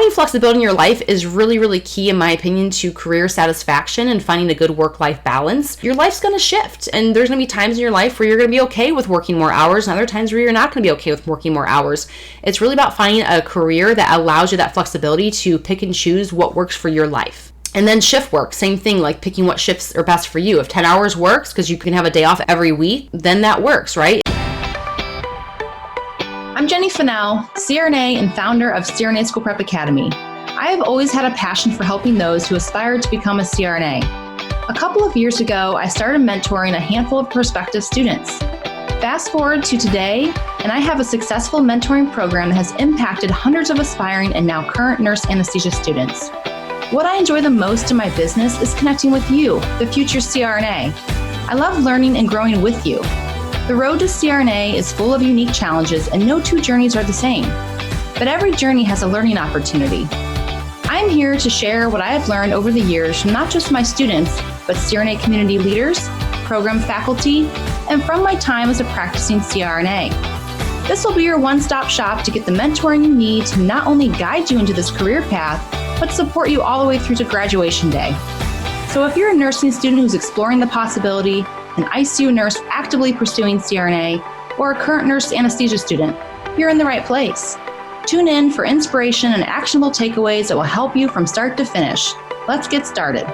having flexibility in your life is really, really key, in my opinion, to career satisfaction and finding a good work-life balance. Your life's going to shift, and there's going to be times in your life where you're going to be okay with working more hours, and other times where you're not going to be okay with working more hours. It's really about finding a career that allows you that flexibility to pick and choose what works for your life. And then shift work, same thing, like picking what shifts are best for you. If 10 hours works because you can have a day off every week, then that works, right? I'm Jenny Finnell, CRNA and founder of CRNA School Prep Academy. I have always had a passion for helping those who aspire to become a CRNA. A couple of years ago, I started mentoring a handful of prospective students. Fast forward to today, and I have a successful mentoring program that has impacted hundreds of aspiring and now current nurse anesthesia students. What I enjoy the most in my business is connecting with you, the future CRNA. I love learning and growing with you. The road to CRNA is full of unique challenges, and no two journeys are the same. But every journey has a learning opportunity. I'm here to share what I have learned over the years from not just my students, but CRNA community leaders, program faculty, and from my time as a practicing CRNA. This will be your one-stop shop to get the mentoring you need to not only guide you into this career path, but support you all the way through to graduation day. So if you're a nursing student who's exploring the possibility, an ICU nurse actively pursuing CRNA, or a current nurse anesthesia student, you're in the right place. Tune in for inspiration and actionable takeaways that will help you from start to finish. Let's get started.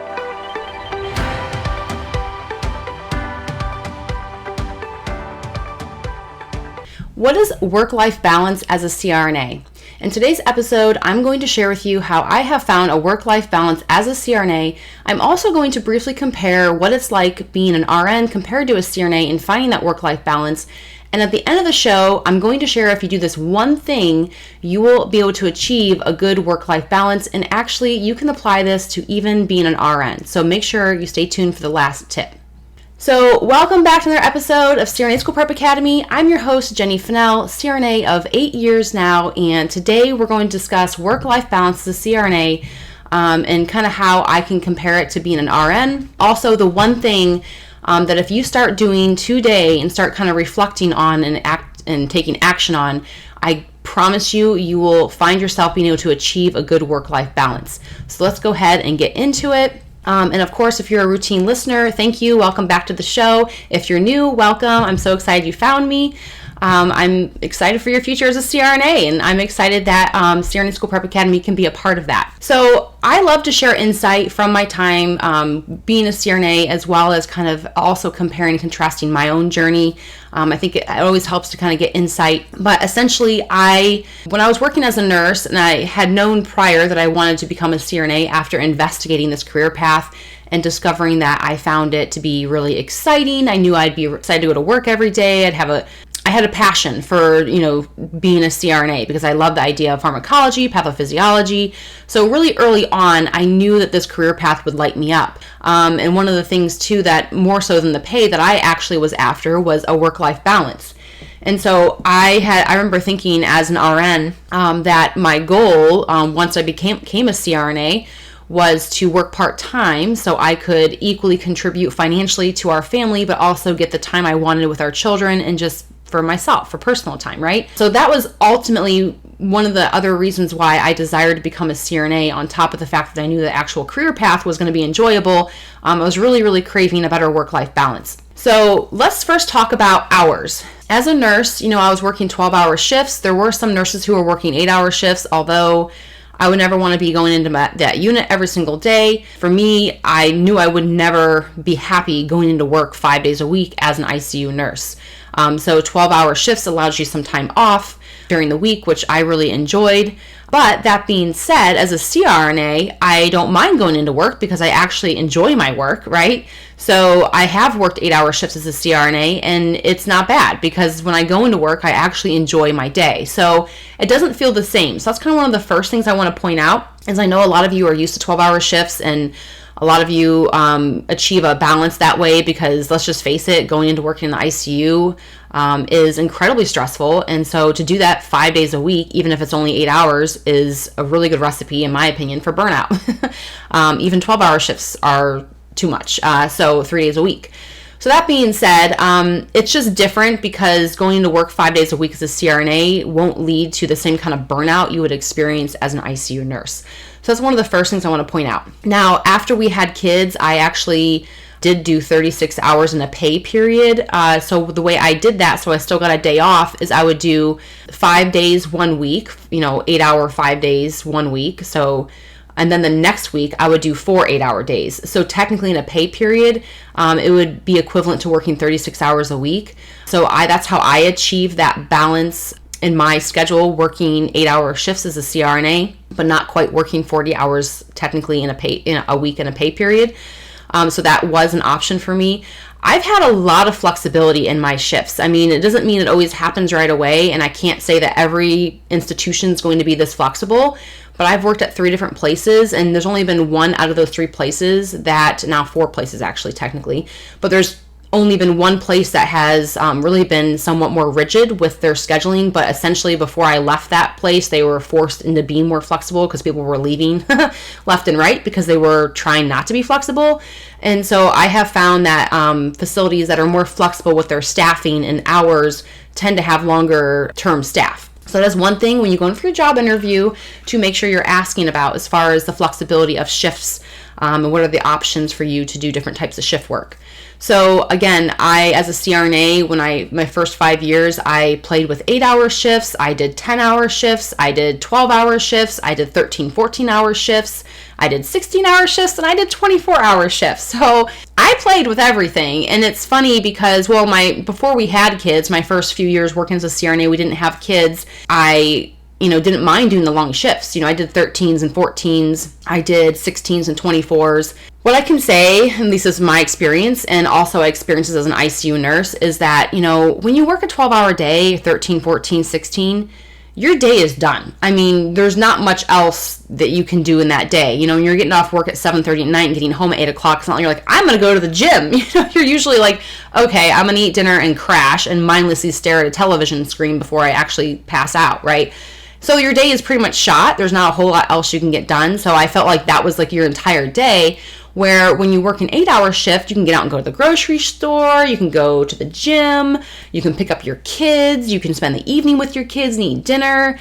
What is work-life balance as a CRNA? In today's episode, I'm going to share with you how I have found a work-life balance as a CRNA. I'm also going to briefly compare what it's like being an RN compared to a CRNA and finding that work-life balance. And at the end of the show, I'm going to share if you do this one thing, you will be able to achieve a good work-life balance. And actually, you can apply this to even being an RN. So make sure you stay tuned for the last tip. So welcome back to another episode of CRNA School Prep Academy. I'm your host, Jenny Finnell, CRNA of 8 years now, and today we're going to discuss work-life balance as a CRNA and kind of how I can compare it to being an RN. Also, the one thing that if you start doing today and start kind of reflecting on and taking action on, I promise you, you will find yourself being able to achieve a good work-life balance. So let's go ahead and get into it. And of course, if you're a routine listener, thank you. Welcome back to the show. If you're new, welcome. I'm so excited you found me. I'm excited for your future as a CRNA, and I'm excited that CRNA School Prep Academy can be a part of that. So I love to share insight from my time being a CRNA, as well as kind of also comparing and contrasting my own journey. I think it always helps to kind of get insight. But essentially, when I was working as a nurse, and I had known prior that I wanted to become a CRNA after investigating this career path and discovering that I found it to be really exciting. I knew I'd be excited to go to work every day. I had a passion for, being a CRNA because I love the idea of pharmacology, pathophysiology. So really early on, I knew that this career path would light me up. And one of the things too that more so than the pay that I actually was after was a work-life balance. And so I remember thinking as an RN that my goal once I became a CRNA was to work part-time so I could equally contribute financially to our family, but also get the time I wanted with our children and just for myself, for personal time, right? So that was ultimately one of the other reasons why I desired to become a CRNA, on top of the fact that I knew the actual career path was going to be enjoyable. I was really, really craving a better work-life balance. So let's first talk about hours. As a nurse, I was working 12-hour shifts. There were some nurses who were working 8-hour shifts, although I would never want to be going into that unit every single day. For me, I knew I would never be happy going into work 5 days a week as an ICU nurse. So 12-hour shifts allows you some time off during the week, which I really enjoyed. But that being said, as a CRNA, I don't mind going into work because I actually enjoy my work, right? So I have worked 8-hour shifts as a CRNA, and it's not bad because when I go into work, I actually enjoy my day. So it doesn't feel the same. So that's kind of one of the first things I want to point out, is I know a lot of you are used to 12-hour shifts, and a lot of you achieve a balance that way because, let's just face it, going into working in the ICU is incredibly stressful. And so to do that 5 days a week, even if it's only 8 hours, is a really good recipe, in my opinion, for burnout. Even 12-hour shifts are too much. So 3 days a week. So that being said, it's just different because going to work 5 days a week as a CRNA won't lead to the same kind of burnout you would experience as an ICU nurse. So that's one of the first things I want to point out. Now, after we had kids, I actually did do 36 hours in a pay period. So the way I did that, so I still got a day off, is I would do 5 days 1 week, 8-hour 5 days 1 week. So, and then the next week I would do 4 8-hour days. So technically in a pay period, it would be equivalent to working 36 hours a week. So that's how I achieve that balance in my schedule, working 8-hour shifts as a CRNA, but not quite working 40 hours technically in a week in a pay period. So that was an option for me. I've had a lot of flexibility in my shifts. I mean, it doesn't mean it always happens right away, and I can't say that every institution is going to be this flexible, but I've worked at 3 different places, and there's only been 1 out of those 3 places now 4 places actually technically, but there's only been 1 place that has really been somewhat more rigid with their scheduling, but essentially before I left that place, they were forced into being more flexible because people were leaving left and right because they were trying not to be flexible. And so I have found that facilities that are more flexible with their staffing and hours tend to have longer term staff. So that's one thing when you go in for your job interview to make sure you're asking about as far as the flexibility of shifts and what are the options for you to do different types of shift work. So again, I, as a CRNA, my first 5 years, I played with 8-hour shifts, I did 10-hour shifts, I did 12-hour shifts, I did 13, 14-hour shifts, I did 16-hour shifts, and I did 24-hour shifts. So I played with everything. And it's funny because, before we had kids, my first few years working as a CRNA, we didn't have kids. I didn't mind doing the long shifts. I did 13s and 14s. I did 16s and 24s. What I can say, and this is my experience and also experiences as an ICU nurse, is that, when you work a 12-hour day, 13, 14, 16, your day is done. I mean, there's not much else that you can do in that day. When you're getting off work at 7:30 at night and getting home at 8 o'clock, it's not like you're like, I'm going to go to the gym. You're usually like, okay, I'm going to eat dinner and crash and mindlessly stare at a television screen before I actually pass out, right? So your day is pretty much shot. There's not a whole lot else you can get done. So I felt like that was like your entire day, where when you work an 8-hour shift, you can get out and go to the grocery store, you can go to the gym, you can pick up your kids, you can spend the evening with your kids and eat dinner,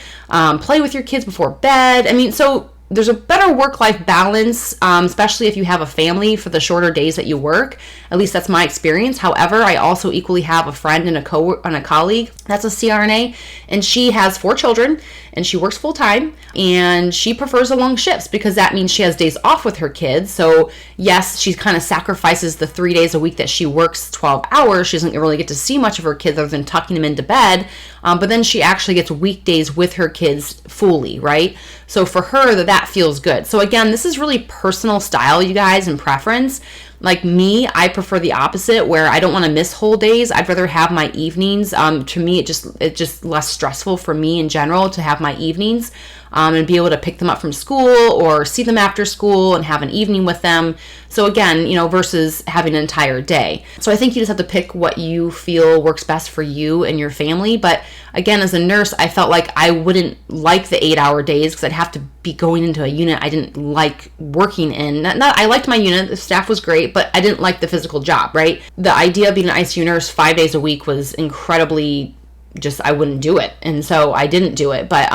play with your kids before bed. I mean, so there's a better work-life balance, especially if you have a family for the shorter days that you work. At least that's my experience. However, I also equally have a friend and a colleague that's a CRNA, and she has 4 children, and she works full-time, and she prefers the long shifts because that means she has days off with her kids. So yes, she kind of sacrifices the 3 days a week that she works 12 hours. She doesn't really get to see much of her kids other than tucking them into bed, but then she actually gets weekdays with her kids fully, right? So for her, that feels good. So again, this is really personal style, you guys, and preference. Like me, I prefer the opposite, where I don't want to miss whole days. I'd rather have my evenings. To me, it's just less stressful for me in general to have my evenings and be able to pick them up from school or see them after school and have an evening with them. So again, versus having an entire day. So I think you just have to pick what you feel works best for you and your family. But again, as a nurse, I felt like I wouldn't like the 8-hour days because I'd have to be going into a unit I didn't like working in. I liked my unit, the staff was great, but I didn't like the physical job, right? The idea of being an ICU nurse 5 days a week was incredibly I wouldn't do it. And so I didn't do it. But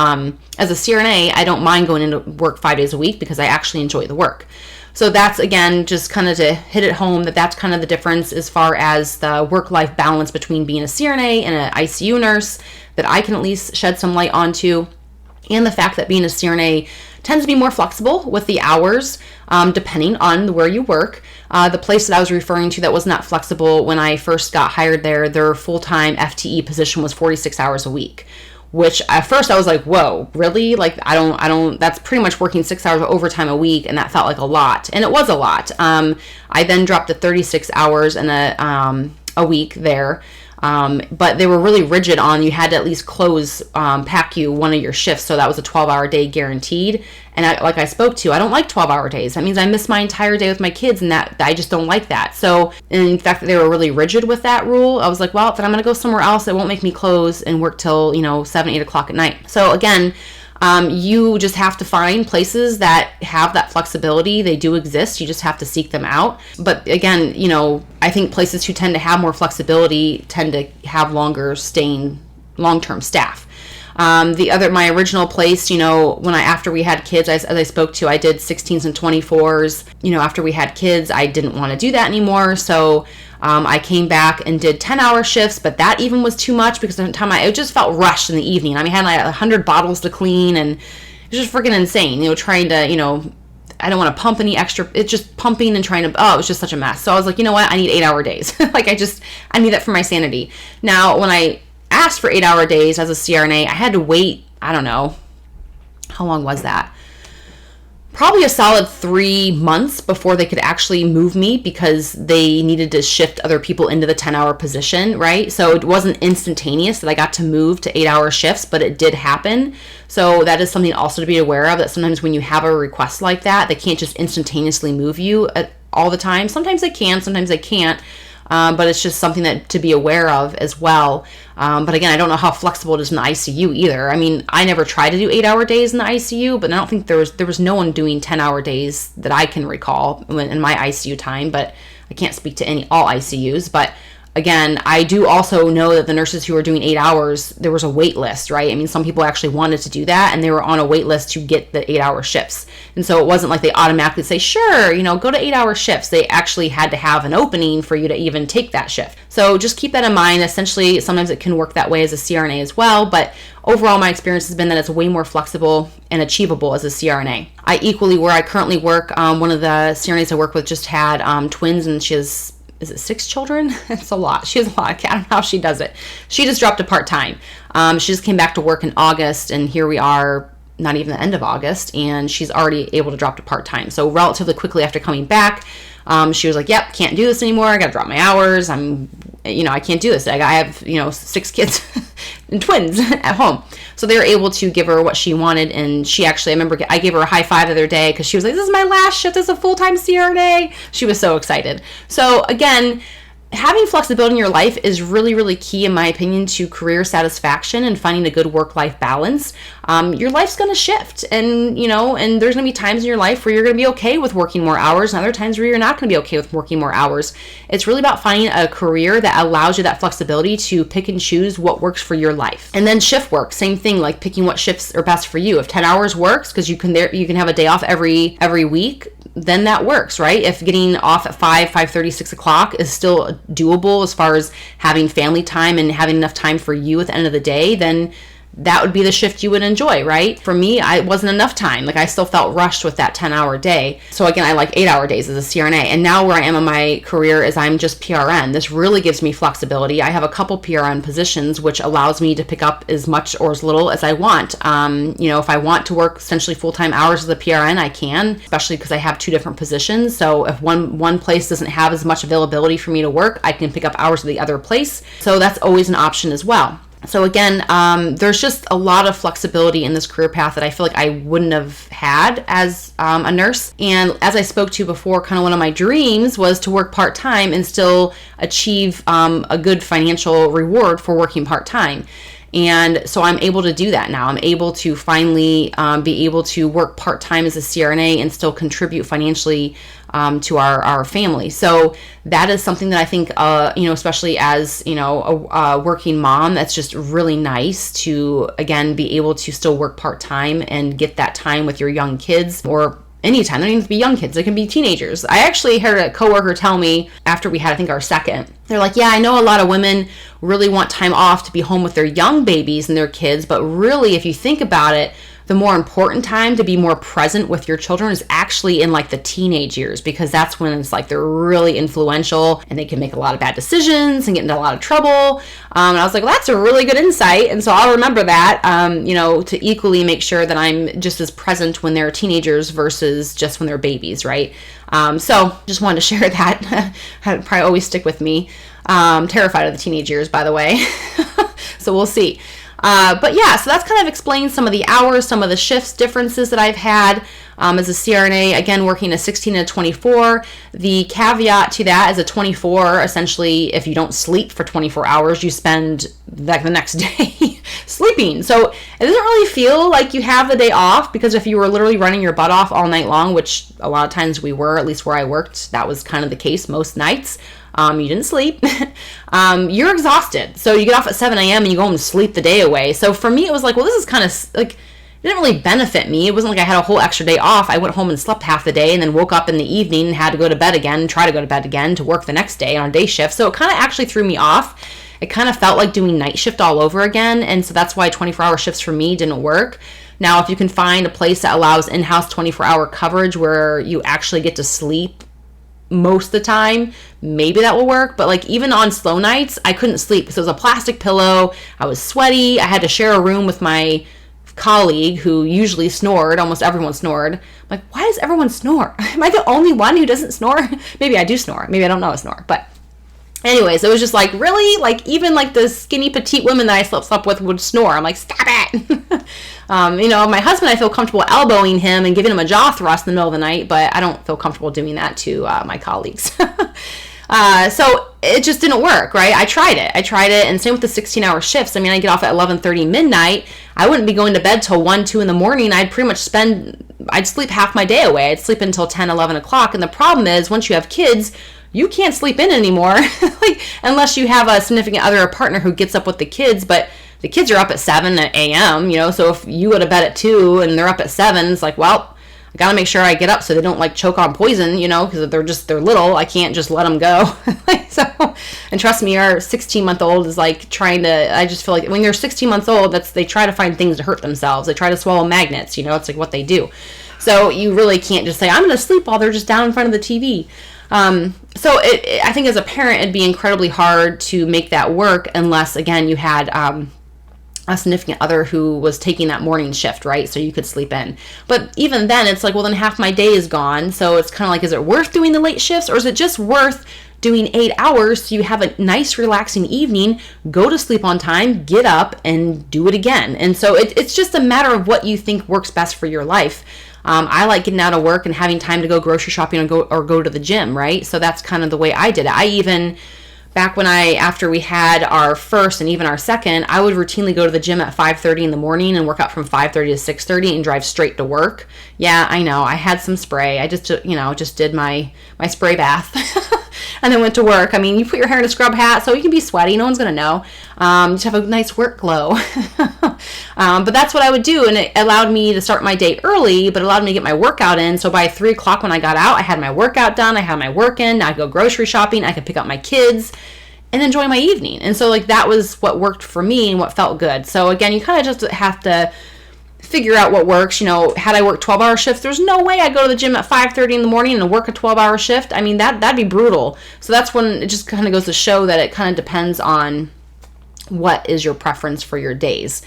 as a CRNA, I don't mind going into work 5 days a week because I actually enjoy the work. So that's, again, just kind of to hit it home that's kind of the difference as far as the work-life balance between being a CRNA and an ICU nurse that I can at least shed some light onto. And the fact that being a CRNA tends to be more flexible with the hours, depending on where you work. The place that I was referring to that was not flexible when I first got hired there, their full-time FTE position was 46 hours a week, which at first I was like, whoa, really? Like, I don't, that's pretty much working 6 hours of overtime a week. And that felt like a lot. And it was a lot. I then dropped to 36 hours in a week there. But they were really rigid on you had to at least pack you one of your shifts. So that was a 12-hour day guaranteed. And like I spoke to, I don't like 12-hour days. That means I miss my entire day with my kids, and that I just don't like that. So in fact, they were really rigid with that rule. I was like, well, then I'm going to go somewhere else that won't make me close and work till, 7, 8 o'clock at night. So again, You just have to find places that have that flexibility. They do exist. You just have to seek them out. But again, I think places who tend to have more flexibility tend to have long-term staff. My original place, after we had kids, as I spoke to, I did 16s and 24s. After we had kids, I didn't want to do that anymore. So I came back and did 10-hour shifts, but that even was too much because at the time it just felt rushed in the evening. I had like 100 bottles to clean, and it was just freaking insane, trying to, I don't want to pump any extra. It's just pumping and trying to, it was just such a mess. So I was like, you know what? I need 8-hour days. I need that for my sanity. Now, when I asked for 8-hour days as a CRNA, I had to wait, I don't know, how long was that? Probably a solid 3 months before they could actually move me because they needed to shift other people into the 10-hour position, right? So it wasn't instantaneous that I got to move to 8-hour shifts, but it did happen. So that is something also to be aware of, that sometimes when you have a request like that, they can't just instantaneously move you all the time. Sometimes they can, sometimes they can't. But it's just something that to be aware of as well. But again, I don't know how flexible it is in the ICU either. I never tried to do 8-hour days in the ICU, but I don't think there was no one doing 10-hour days that I can recall in my ICU time. But I can't speak to all ICUs. But again, I do also know that the nurses who were doing 8 hours, there was a wait list, right? Some people actually wanted to do that, and they were on a wait list to get the 8-hour shifts. And so it wasn't like they automatically say, sure, go to 8-hour shifts. They actually had to have an opening for you to even take that shift. So just keep that in mind. Essentially, sometimes it can work that way as a CRNA as well, but overall, my experience has been that it's way more flexible and achievable as a CRNA. Where I currently work, one of the CRNAs I work with just had twins, and she has, is it 6 children? It's a lot. She has a lot. I don't know how she does it. She just dropped to part-time. She just came back to work in August, and here we are, not even the end of August, and she's already able to drop to part-time. So relatively quickly after coming back, she was like, yep, can't do this anymore. I got to drop my hours. I can't do this. I have, 6 kids and twins at home. So they were able to give her what she wanted. And she actually, I remember I gave her a high five the other day because she was like, this is my last shift as a full-time CRNA. She was so excited. So again, having flexibility in your life is really, really key, in my opinion, to career satisfaction and finding a good work-life balance. Your life's going to shift, and there's going to be times in your life where you're going to be okay with working more hours, and other times where you're not going to be okay with working more hours. It's really about finding a career that allows you that flexibility to pick and choose what works for your life. And then shift work, same thing, like picking what shifts are best for you. If 10 hours works, because you can have a day off every week, then that works, right? If getting off at 5:30, 6 o'clock is still doable as far as having family time and having enough time for you at the end of the day, then that would be the shift you would enjoy, right? For me, it wasn't enough time. I still felt rushed with that 10-hour day. So again, I like 8-hour days as a CRNA. And now where I am in my career is I'm just PRN. This really gives me flexibility. I have a couple PRN positions, which allows me to pick up as much or as little as I want. If I want to work essentially full-time hours as a PRN, I can, especially because I have 2 different positions. So if one place doesn't have as much availability for me to work, I can pick up hours at the other place. So that's always an option as well. So again, there's just a lot of flexibility in this career path that I feel like I wouldn't have had as a nurse. And as I spoke to before, kind of one of my dreams was to work part-time and still achieve a good financial reward for working part-time. And so I'm able to do that now. I'm able to finally be able to work part-time as a CRNA and still contribute financially to our family. So that is something that I think, especially as, a working mom, that's just really nice to, again, be able to still work part-time and get that time with your young kids, or anytime. They don't even have to be young kids. They can be teenagers. I actually heard a coworker tell me after we had, I think, our second, they're like, yeah, I know a lot of women really want time off to be home with their young babies and their kids, but really, if you think about it, the more important time to be more present with your children is actually in the teenage years, because that's when it's they're really influential and they can make a lot of bad decisions and get into a lot of trouble. And I was like, well, that's a really good insight. And so I'll remember that, to equally make sure that I'm just as present when they're teenagers versus just when they're babies, right? So just wanted to share that. That'd probably always stick with me. Terrified of the teenage years, by the way. So we'll see. But yeah, so that's kind of explains some of the hours, some of the shifts differences that I've had as a CRNA, again, working a 16 and a 24. The caveat to that is a 24, essentially, if you don't sleep for 24 hours, you spend the next day. sleeping. So it doesn't really feel like you have the day off, because if you were literally running your butt off all night long, which a lot of times we were, at least where I worked, that was kind of the case most nights. You didn't sleep. You're exhausted. So you get off at 7 a.m. and you go home and sleep the day away. So for me, it was like, well, this is kind of like, it didn't really benefit me. It wasn't like I had a whole extra day off. I went home and slept half the day and then woke up in the evening and had to go to bed again, try to go to bed again to work the next day on a day shift. So it kind of actually threw me off. It kind of felt like doing night shift all over again. And so that's why 24-hour shifts for me didn't work. Now, if you can find a place that allows in-house 24-hour coverage where you actually get to sleep most of the time, maybe that will work. But like even on slow nights, I couldn't sleep because it was a plastic pillow. I was sweaty. I had to share a room with my colleague who usually snored. Almost everyone snored. I'm like, why does everyone snore? Am I the only one who doesn't snore? Maybe I do snore. Maybe I don't know I snore. But anyways, it was just like, really? Like even like the skinny petite women that I slept with would snore. I'm like, stop it. My husband, I feel comfortable elbowing him and giving him a jaw thrust in the middle of the night, but I don't feel comfortable doing that to my colleagues. So it just didn't work, right? I tried it. And same with the 16-hour shifts. I mean, I get off at 11:30 midnight. I wouldn't be going to bed till 1, 2 in the morning. I'd sleep half my day away. I'd sleep until 10, 11 o'clock. And the problem is, once you have kids, you can't sleep in anymore, like unless you have a significant other or partner who gets up with the kids. But the kids are up at 7 a.m., so if you go to bed at 2 and they're up at 7, it's like, well, I got to make sure I get up so they don't like choke on poison, because they're little. I can't just let them go. And trust me, our 16-month-old is like I just feel like when you're 16 months old, they try to find things to hurt themselves. They try to swallow magnets, it's like what they do. So you really can't just say, I'm going to sleep while they're just down in front of the TV. So I think as a parent, it'd be incredibly hard to make that work unless, again, you had a significant other who was taking that morning shift, right? So you could sleep in. But even then, it's like, well, then half my day is gone. So it's kind of like, is it worth doing the late shifts, or is it just worth doing 8 hours so you have a nice, relaxing evening, go to sleep on time, get up, and do it again? And so it's just a matter of what you think works best for your life. I like getting out of work and having time to go grocery shopping or go to the gym, right? So that's kind of the way I did it. I even, back when after we had our first and even our second, I would routinely go to the gym at 5:30 in the morning and work out from 5:30 to 6:30 and drive straight to work. Yeah, I know. I had some spray. I just did my spray bath and then went to work. I mean, you put your hair in a scrub hat so you can be sweaty. No one's going to know. Just have a nice work glow. But that's what I would do. And it allowed me to start my day early, but allowed me to get my workout in. So by 3 o'clock when I got out, I had my workout done. I had my work in. I could go grocery shopping. I could pick up my kids and enjoy my evening. And so like that was what worked for me and what felt good. So again, you kind of just have to figure out what works. Had I worked 12-hour shifts, there's no way I'd go to the gym at 5:30 in the morning and work a 12-hour shift. I mean, that'd be brutal. So that's when it just kind of goes to show that it kind of depends on what is your preference for your days.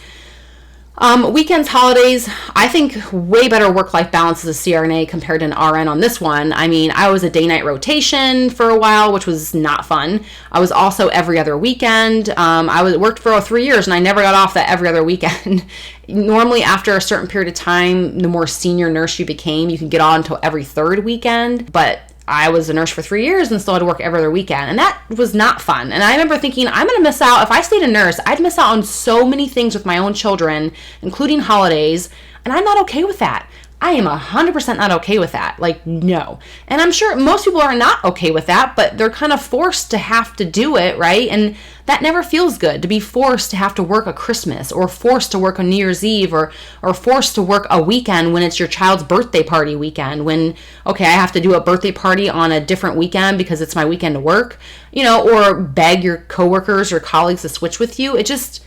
Weekends, holidays, I think way better work-life balance as a CRNA compared to an RN on this one. I mean, I was a day-night rotation for a while, which was not fun. I was also every other weekend. I worked for 3 years, and I never got off that every other weekend. Normally, after a certain period of time, the more senior nurse you became, you can get on until every third weekend. But I was a nurse for 3 years and still had to work every other weekend. And that was not fun. And I remember thinking, I'm going to miss out. If I stayed a nurse, I'd miss out on so many things with my own children, including holidays. And I'm not okay with that. I am 100% not okay with that. Like, no. And I'm sure most people are not okay with that, but they're kind of forced to have to do it, right? And that never feels good, to be forced to have to work a Christmas or forced to work a New Year's Eve or forced to work a weekend when it's your child's birthday party weekend, when, okay, I have to do a birthday party on a different weekend because it's my weekend to work, or beg your coworkers or colleagues to switch with you. It just,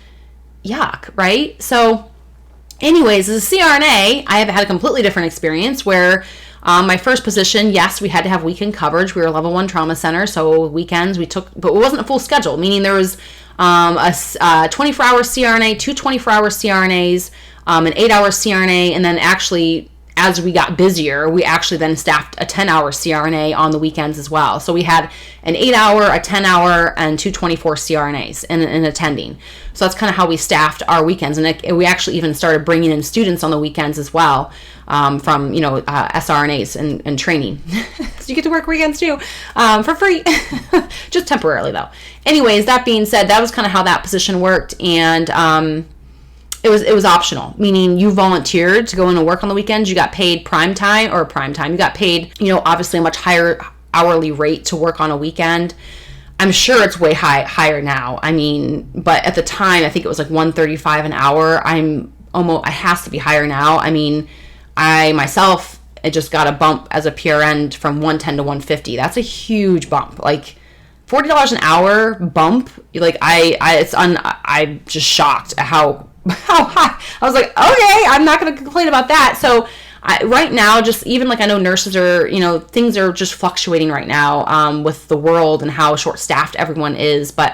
yuck, right? So anyways, as a CRNA, I have had a completely different experience where my first position, yes, we had to have weekend coverage. We were a level 1 trauma center, so weekends we took, but it wasn't a full schedule, meaning there was a 24-hour CRNA, 2 24-hour CRNAs, an 8-hour CRNA, and then actually, as we got busier, we actually then staffed a 10-hour CRNA on the weekends as well. So we had an 8-hour, a 10-hour, and 2 24 CRNAs in attending. So that's kind of how we staffed our weekends. And we actually even started bringing in students on the weekends as well from, SRNAs and training. So you get to work weekends too for free, just temporarily though. Anyways, that being said, that was kind of how that position worked. And it was optional, meaning you volunteered to go in and work on the weekends. You got paid prime time. You got paid, obviously a much higher hourly rate to work on a weekend. I'm sure it's way higher now. I mean, but at the time, I think it was like $135 an hour. It has to be higher now. I mean, I myself, I just got a bump as a PRN from $110 to $150. That's a huge bump. Like $40 an hour bump. Like I'm just shocked at how high. I was like, okay, I'm not going to complain about that. So right now, just even like I know nurses are, things are just fluctuating right now with the world and how short-staffed everyone is. But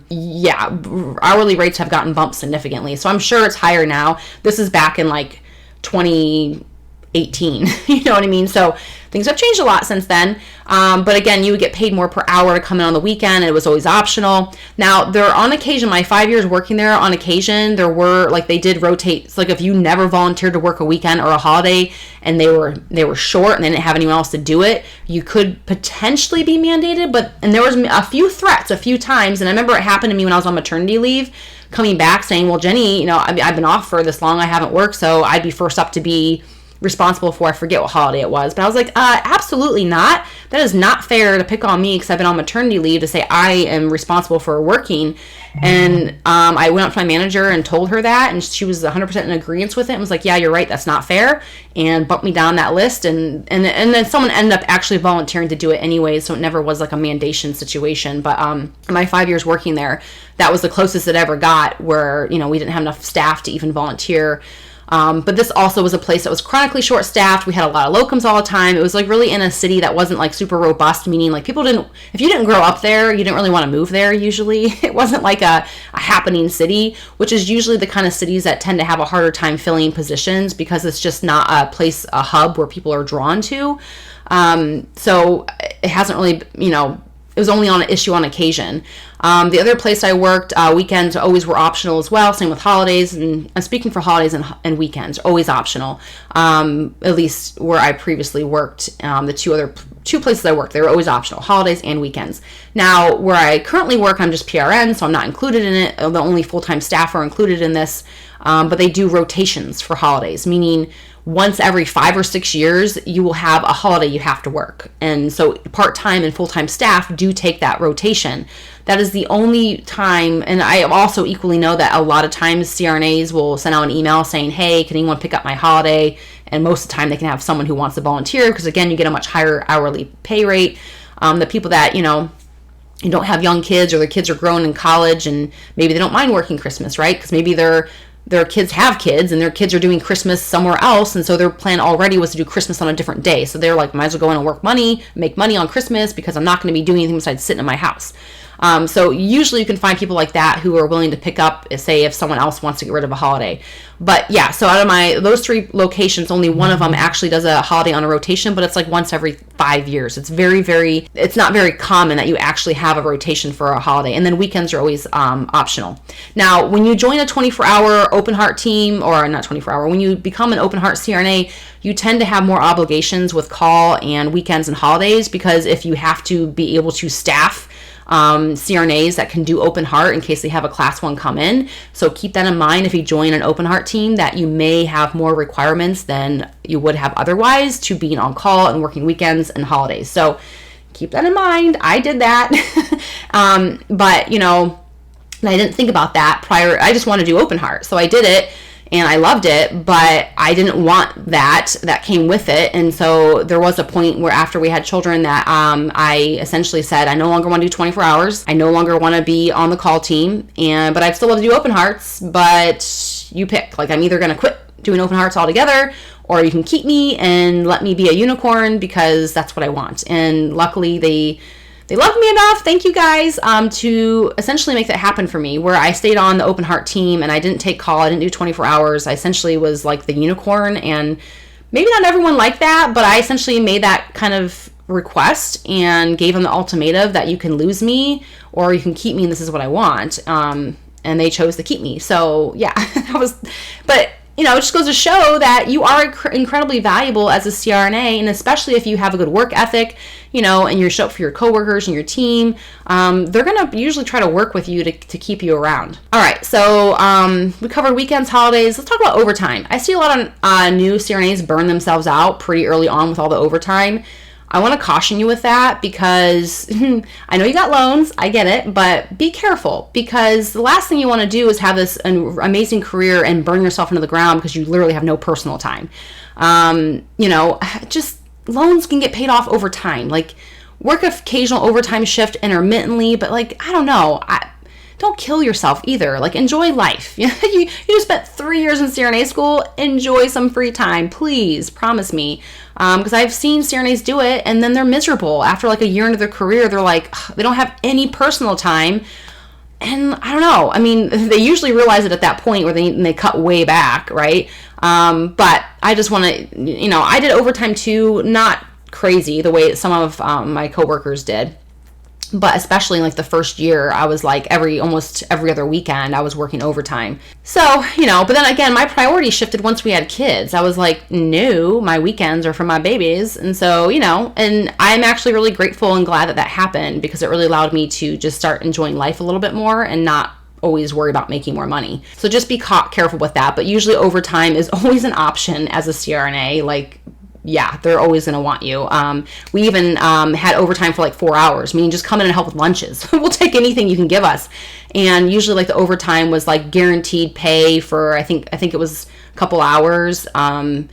yeah, hourly rates have gotten bumped significantly. So I'm sure it's higher now. This is back in like 2018, you know what I mean? So things have changed a lot since then. But again, you would get paid more per hour to come in on the weekend. It was always optional. Now, there on occasion, my 5 years working there, on occasion, there were, like, they did rotate. It's like if you never volunteered to work a weekend or a holiday and they were short and they didn't have anyone else to do it, you could potentially be mandated. And there was a few threats a few times. And I remember it happened to me when I was on maternity leave, coming back saying, well, Jenny, I've been off for this long. I haven't worked. So I'd be first up to be responsible for, I forget what holiday it was, but I was like, absolutely not. That is not fair to pick on me because I've been on maternity leave to say I am responsible for working. And I went up to my manager and told her that, and she was 100% in agreement with it and was like, yeah, you're right, that's not fair, and bumped me down that list. And then someone ended up actually volunteering to do it anyway, so it never was like a mandation situation. But in my 5 years working there, that was the closest it ever got where, we didn't have enough staff to even volunteer. But this also was a place that was chronically short-staffed. We had a lot of locums all the time. It was like really in a city that wasn't like super robust, meaning like if you didn't grow up there, you didn't really want to move there usually. It wasn't like a happening city, which is usually the kind of cities that tend to have a harder time filling positions because it's just not a hub where people are drawn to. So it hasn't really, it was only on an issue on occasion. The other place I worked, weekends always were optional as well. Same with holidays. And I'm speaking for holidays and weekends, always optional. At least where I previously worked, the two places I worked, they were always optional, holidays and weekends. Now, where I currently work, I'm just PRN, so I'm not included in it. The only full-time staff are included in this. But they do rotations for holidays, meaning once every 5 or 6 years, you will have a holiday you have to work. And so part-time and full-time staff do take that rotation. That is the only time, and I also equally know that a lot of times CRNAs will send out an email saying, hey, can anyone pick up my holiday? And most of the time they can have someone who wants to volunteer because, again, you get a much higher hourly pay rate. The people that, you don't have young kids or their kids are grown in college and maybe they don't mind working Christmas, right? Because maybe their kids have kids and their kids are doing Christmas somewhere else, and so their plan already was to do Christmas on a different day. So they're like, might as well go in and make money on Christmas because I'm not going to be doing anything besides sitting in my house. So usually you can find people like that who are willing to pick up, say, if someone else wants to get rid of a holiday. But yeah, so out of those 3 locations, only one of them actually does a holiday on a rotation, but it's like once every 5 years. It's it's not very common that you actually have a rotation for a holiday. And then weekends are always optional. Now, when you join a 24-hour open heart team, or not 24-hour, when you become an open heart CRNA, you tend to have more obligations with call and weekends and holidays, because if you have to be able to staff CRNAs that can do open heart in case they have a class 1 come in. So keep that in mind if you join an open heart team, that you may have more requirements than you would have otherwise to being on call and working weekends and holidays. So keep that in mind. I did that. But I didn't think about that prior. I just wanted to do open heart. So I did it. And I loved it, but I didn't want that came with it. And so there was a point where after we had children that I essentially said, I no longer want to do 24 hours. I no longer want to be on the call team, but I'd still love to do open hearts, but you pick. Like, I'm either going to quit doing open hearts altogether, or you can keep me and let me be a unicorn because that's what I want. And luckily they loved me enough, thank you guys, to essentially make that happen for me, where I stayed on the open heart team and I didn't take call. I didn't do 24 hours. I essentially was like the unicorn, and maybe not everyone liked that, but I essentially made that kind of request and gave them the ultimatum that you can lose me or you can keep me and this is what I want. And they chose to keep me. So yeah, but it just goes to show that you are incredibly valuable as a CRNA, and especially if you have a good work ethic, and you show up for your coworkers and your team, they're going to usually try to work with you to keep you around. All right, so we covered weekends, holidays. Let's talk about overtime. I see a lot of new CRNAs burn themselves out pretty early on with all the overtime. I want to caution you with that because I know you got loans, I get it, but be careful, because the last thing you want to do is have this amazing career and burn yourself into the ground because you literally have no personal time. Just loans can get paid off over time. Like, work occasional overtime shift intermittently, but I don't know. Don't kill yourself either. Enjoy life. You just spent 3 years in CRNA school. Enjoy some free time, please. Promise me. Because I've seen CRNAs do it, and then they're miserable. After a year into their career, they're they don't have any personal time. And I don't know. I mean, they usually realize it at that point where they cut way back, right? But I just want to, I did overtime too, not crazy the way some of my coworkers did. But especially in the first year, I was almost every other weekend, I was working overtime. So, but then again, my priorities shifted once we had kids. I was no, my weekends are for my babies. And so, and I'm actually really grateful and glad that happened, because it really allowed me to just start enjoying life a little bit more and not always worry about making more money. So just be careful with that. But usually overtime is always an option as a CRNA. Yeah, they're always going to want you. We even had overtime for 4 hours, meaning just come in and help with lunches. We'll take anything you can give us. And usually the overtime was guaranteed pay for, I think it was a couple hours. And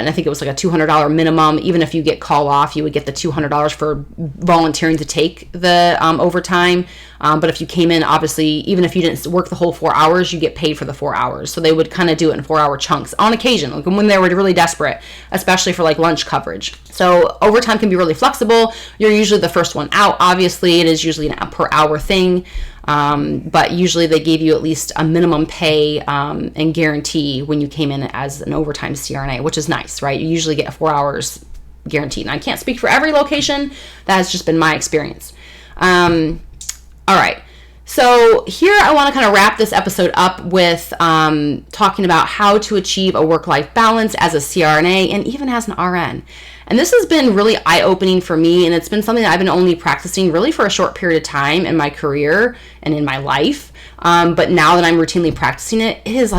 I think it was a $200 minimum. Even if you get call off, you would get the $200 for volunteering to take the overtime. But if you came in, obviously, even if you didn't work the whole 4 hours, you get paid for the 4 hours. So they would kind of do it in 4 hour chunks on occasion, when they were really desperate, especially for lunch coverage. So overtime can be really flexible. You're usually the first one out. Obviously, it is usually an per hour thing. But usually they gave you at least a minimum pay and guarantee when you came in as an overtime CRNA, which is nice, right? You usually get 4 hours guaranteed. And I can't speak for every location. That has just been my experience. All right. So here I want to kind of wrap this episode up with talking about how to achieve a work-life balance as a CRNA and even as an RN. And this has been really eye-opening for me, and it's been something that I've been only practicing really for a short period of time in my career and in my life. But now that I'm routinely practicing it, it has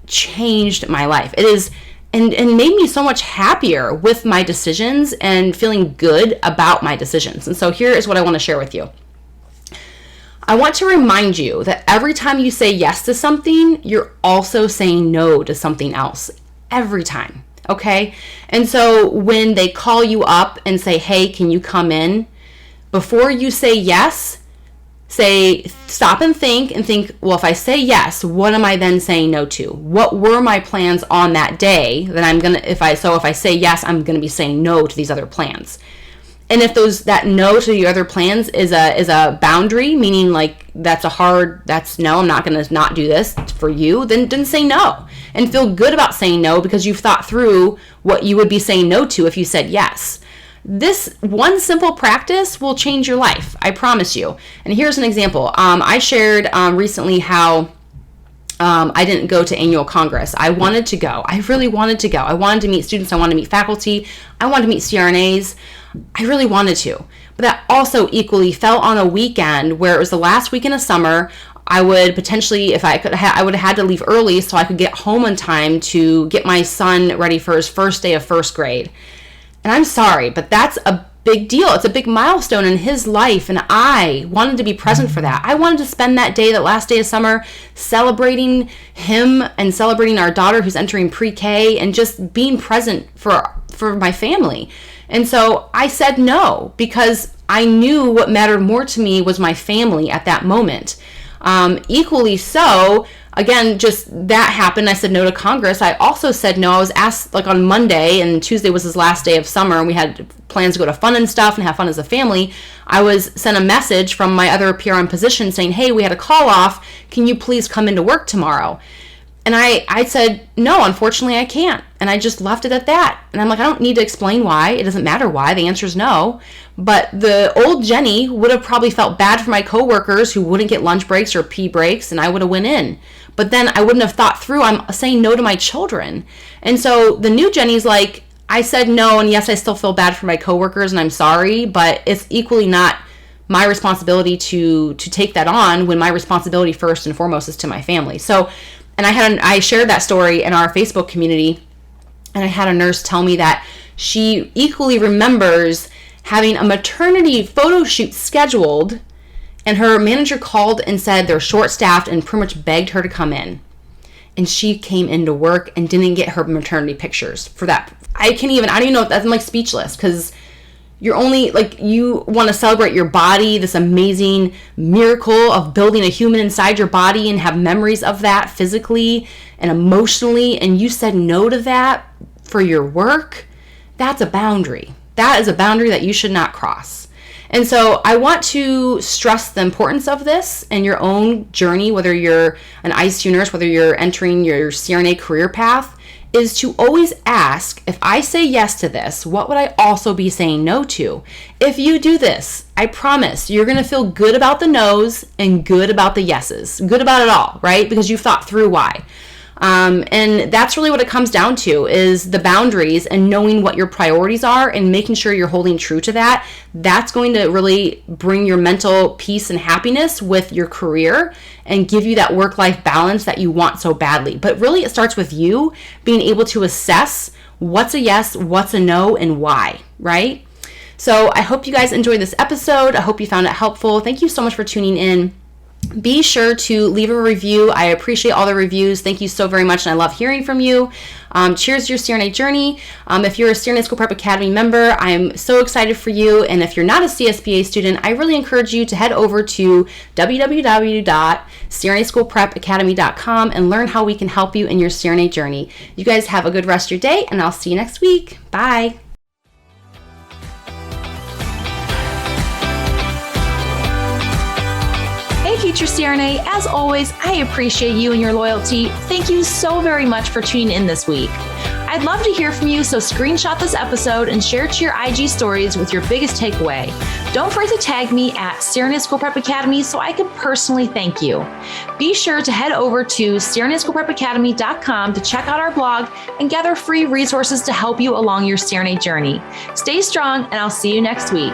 changed my life. It is and made me so much happier with my decisions and feeling good about my decisions. And so here is what I want to share with you. I want to remind you that every time you say yes to something, you're also saying no to something else. Every time. Okay? And so when they call you up and say, hey, can you come in? Before you say yes, stop and think, well, if I say yes, what am I then saying no to? What were my plans on that day that if I say yes, I'm going to be saying no to these other plans. And if that no to the other plans is a boundary, meaning that's no, I'm not going to not do this for you, then say no and feel good about saying no because you've thought through what you would be saying no to if you said yes. This one simple practice will change your life, I promise you. And here's an example. I shared recently how I didn't go to annual Congress. I wanted to go. I really wanted to go. I wanted to meet students. I wanted to meet faculty. I wanted to meet CRNAs. I really wanted to. But that also equally fell on a weekend where it was the last weekend of summer. I would potentially, I would have had to leave early so I could get home in time to get my son ready for his first day of first grade. And I'm sorry, but that's a big deal. It's a big milestone in his life, and I wanted to be present for that. I wanted to spend that day, that last day of summer, celebrating him and celebrating our daughter who's entering pre-K and just being present for my family. And so I said no because I knew what mattered more to me was my family at that moment. Equally so, again, just that happened. I said no to Congress. I also said no. I was asked on Monday, and Tuesday was his last day of summer, and we had plans to go to fun and stuff and have fun as a family. I was sent a message from my other PRN position saying, hey, we had a call off. Can you please come into work tomorrow? And I said, no, unfortunately I can't. And I just left it at that. And I'm I don't need to explain why. It doesn't matter why. The answer is no. But the old Jenny would have probably felt bad for my coworkers who wouldn't get lunch breaks or pee breaks, and I would have went in. but then I wouldn't have thought through, I'm saying no to my children. And so the new Jenny's like, I said no, and yes, I still feel bad for my coworkers, and I'm sorry, but it's equally not my responsibility to take that on when my responsibility first and foremost is to my family. So, and I shared that story in our Facebook community, and I had a nurse tell me that she equally remembers having a maternity photo shoot scheduled, and her manager called and said they're short-staffed and pretty much begged her to come in. And she came into work and didn't get her maternity pictures for that. I don't even know if that's, I'm like speechless, because you're only like, you want to celebrate your body, this amazing miracle of building a human inside your body and have memories of that physically and emotionally, and you said no to that for your work. That's a boundary. That is a boundary that you should not cross. And so I want to stress the importance of this in your own journey, whether you're an ICU nurse, whether you're entering your CRNA career path, is to always ask, if I say yes to this, what would I also be saying no to? If you do this, I promise you're going to feel good about the no's and good about the yeses, good about it all, right? Because you've thought through why. And that's really what it comes down to, is the boundaries and knowing what your priorities are and making sure you're holding true to that. That's going to really bring your mental peace and happiness with your career and give you that work-life balance that you want so badly. But really it starts with you being able to assess what's a yes, what's a no, and why, right? So I hope you guys enjoyed this episode. I hope you found it helpful. Thank you so much for tuning in. Be sure to leave a review. I appreciate all the reviews. Thank you so very much, and I love hearing from you. Cheers to your CRNA journey. If you're a CRNA School Prep Academy member, I'm so excited for you. And if you're not a CSPA student, I really encourage you to head over to www.crnaschoolprepacademy.com and learn how we can help you in your CRNA journey. You guys have a good rest of your day, and I'll see you next week. Bye. Future CRNA, as always, I appreciate you and your loyalty. Thank you so very much for tuning in this week. I'd love to hear from you, so screenshot this episode and share it to your IG stories with your biggest takeaway. Don't forget to tag me at CRNA School Prep Academy so I can personally thank you. Be sure to head over to CRNASchoolPrepAcademy.com to check out our blog and gather free resources to help you along your CRNA journey. Stay strong, and I'll see you next week.